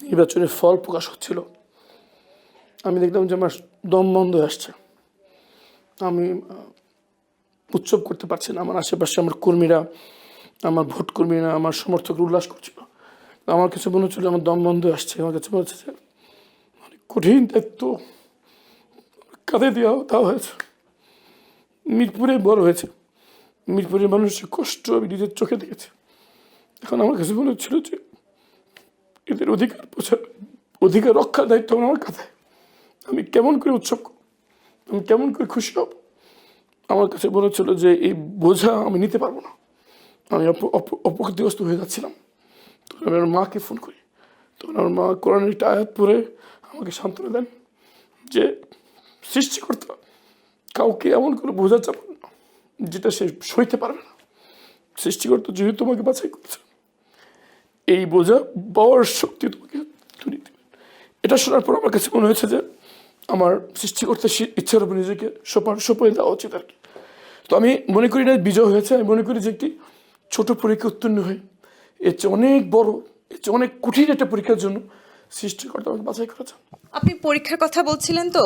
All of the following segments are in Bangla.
নির্বাচনের ফল প্রকাশ হচ্ছিল, আমি দেখলাম যে আমার দম বন্ধ হয়ে আসছে। আমি উৎসব করতে পারছি না। আমার আশেপাশে আমার কর্মীরা, আমার ভোট কর্মীরা, আমার সমর্থকরা উল্লাস করছিল। আমার কাছে মনে হচ্ছিল আমার দম বন্ধ হয়ে আসছে। আমার কাছে মনে হচ্ছে যে অনেক কঠিন দায়িত্ব কাঁধে দেওয়া হয়েছে। মিরপুরে বড় হয়েছে, মিরপুরের মানুষের কষ্ট আমি নিজের চোখে দেখেছি। এখন আমার কাছে মনে হচ্ছিল যে এদের অধিকার রক্ষার দায়িত্ব আমার কাঁধে। আমি কেমন করে উৎসব করব, আমি কেমন করে খুশি হব? আমার কাছে মনে হচ্ছিল যে এই বোঝা আমি নিতে পারবো না। আমি অপক্ষতিগ্রস্ত হয়ে যাচ্ছিলাম। তখন আমি আমার মাকে ফোন করি। তখন আমার মা কোরআনের একটা আয়াত পড়ে আমাকে সান্ত্বনা দেন যে সৃষ্টিকর্তা কাউকে এমন করে বোঝা চাপান না যেটা সে সইতে পারবে না। সৃষ্টিকর্তা যেহেতু তোমাকে বাছাই করছে, এই বোঝা বড় শক্তি তোমাকে তুলে দেবে। এটা শোনার পর আমার কাছে মনে হয়েছে যে আমার সৃষ্টিকর্তার ইচ্ছার উপর নিজেকে সোপায় দেওয়া উচিত আর কি। তো আমি মনে করি না বিজয় হয়েছে, আমি মনে করি যে একটি ছোট পরীক্ষা উত্তীর্ণ হয়ে এর চেয়ে অনেক বড়, এর চেয়ে অনেক কঠিন একটা পরীক্ষার জন্য সৃষ্টিকর্তা আমাকে বাছাই করেছেন। আপনি পরীক্ষার কথা বলছিলেন তো,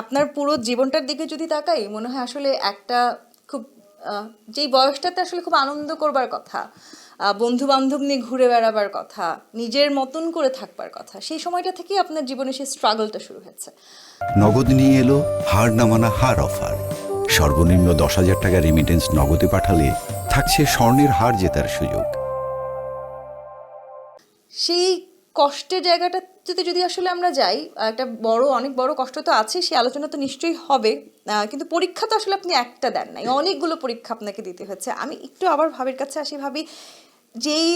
আপনার পুরো জীবনটার দিকে যদি তাকাই, মনে হয় আসলে একটা খুব যেই বয়সটাতে আসলে খুব আনন্দ করবার কথা, বন্ধু বান্ধব নিয়ে ঘুরে বেড়াবার কথা, নিজের মতন করে থাকবার কথা, সেই সময়টা থেকেই আপনার জীবনে সেই স্ট্রাগলটা শুরু হয়েছে। নগদ নিয়ে এলো হার না মানা হার অফার। সর্বনিম্ন 10,000 টাকা রেমিটেন্স নগদে পাঠালে থাকছে স্বর্ণের হার জেতার সুযোগ। সেই কষ্টের জায়গাটা যদি আসলে আমরা যাই, একটা অনেক বড় কষ্ট তো আছে, সেই আলোচনা তো নিশ্চয়ই হবে, কিন্তু পরীক্ষা তো আসলে আপনি একটা দেন নাই, অনেকগুলো পরীক্ষা আপনাকে দিতে হচ্ছে। আমি একটু আবার ভাবির কাছে আসি, ভাবি যেই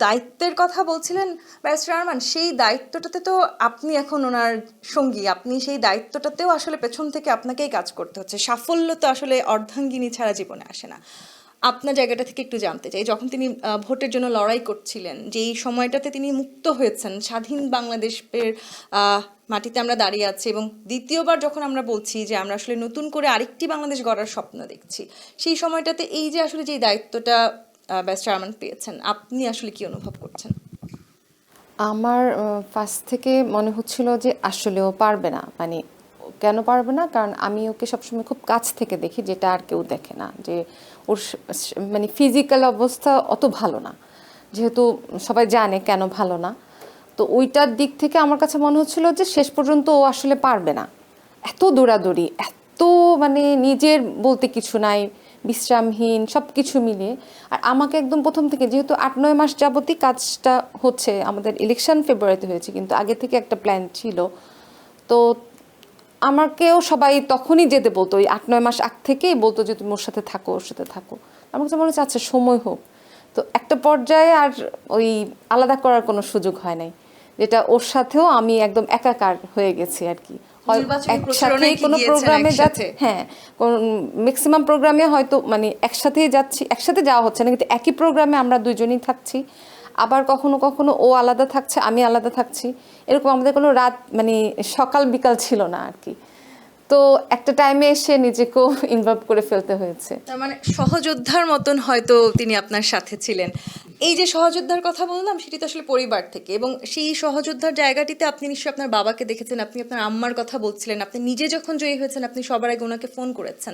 দায়িত্বের কথা বলছিলেন ব্যারিস্টার আরমান, সেই দায়িত্বটাতে তো আপনি এখন ওনার সঙ্গী, আপনি সেই দায়িত্বটাতেও আসলে পেছন থেকে আপনাকেই কাজ করতে হচ্ছে। সাফল্য তো আসলে অর্ধাঙ্গিনী ছাড়া জীবনে আসে না। আপনার জায়গাটা থেকে একটু জানতে চাই, যখন তিনি ভোটের জন্য লড়াই করছিলেন, যেই সময়টাতে তিনি মুক্ত হয়েছেন, স্বাধীন বাংলাদেশের মাটিতে আমরা দাঁড়িয়ে আছি, এবং দ্বিতীয়বার যখন আমরা বলছি যে আমরা আসলে নতুন করে আরেকটি বাংলাদেশ গড়ার স্বপ্ন দেখছি, সেই সময়টাতে এই যে আসলে যেই দায়িত্বটা ব্যারিস্টার আরমান পেয়েছেন, আপনি আসলে কি অনুভব করছেন? আমার ফার্স্ট থেকে মনে হচ্ছিল যে আসলেও পারবে না। মানে কেন পারবে না? কারণ আমি ওকে সবসময় খুব কাছ থেকে দেখি, যেটা আর কেউ দেখে না, যে ওর মানে ফিজিক্যাল অবস্থা অত ভালো না, যেহেতু সবাই জানে কেন ভালো না। তো ওইটার দিক থেকে আমার কাছে মনে হচ্ছিল যে শেষ পর্যন্ত ও আসলে পারবে না। এত দৌড়াদৌড়ি, এত মানে নিজের বলতে কিছু নাই, বিশ্রামহীন সব কিছু মিলিয়ে। আর আমাকে একদম প্রথম থেকে, যেহেতু 8-9 মাস যাবতই কাজটা হচ্ছে, আমাদের ইলেকশন ফেব্রুয়ারিতে হয়েছে, কিন্তু আগে থেকে একটা প্ল্যান ছিল। তো আমাকেও সবাই তখনই যেতে বলতো, ওই 8-9 মাস আগ থেকেই বলতো যে তুমি ওর সাথে থাকো, ওর সাথে থাকো। আমার কাছে মনে হচ্ছে আচ্ছা সময় হোক। তো একটা পর্যায়ে আর ওই আলাদা করার কোনো সুযোগ হয় নাই, যেটা ওর সাথেও আমি একদম একাকার হয়ে গেছি আর কি। একসাথেই কোনো প্রোগ্রামে যাচ্ছে, হ্যাঁ, ম্যাক্সিমাম প্রোগ্রামে হয়তো মানে একসাথেই যাচ্ছি, একসাথে যাওয়া হচ্ছে না, কিন্তু একই প্রোগ্রামে আমরা দুজনেই থাকছি। আবার কখনো কখনো ও আলাদা থাকছে, আমি আলাদা থাকছি, এরকম আমাদের কোনো রাত মানে সকাল বিকাল ছিল না আর কি। তো একটা টাইমে এসে নিজেকেও ইনভলভ করে ফেলতে হয়েছে। তার মানে সহযোদ্ধার মতন হয়তো তিনি আপনার সাথে ছিলেন। এই যে সহযোদ্ধার কথা বললাম, সেটি তো আসলে পরিবার থেকে, এবং সেই সহযোদ্ধার জায়গাটিতে আপনি নিশ্চয়ই আপনার বাবাকে দেখেছেন, আপনি আপনার আম্মার কথা বলছিলেন, আপনি নিজে যখন জয়ী হয়েছেন আপনি সবার আগে ওনাকে ফোন করেছেন।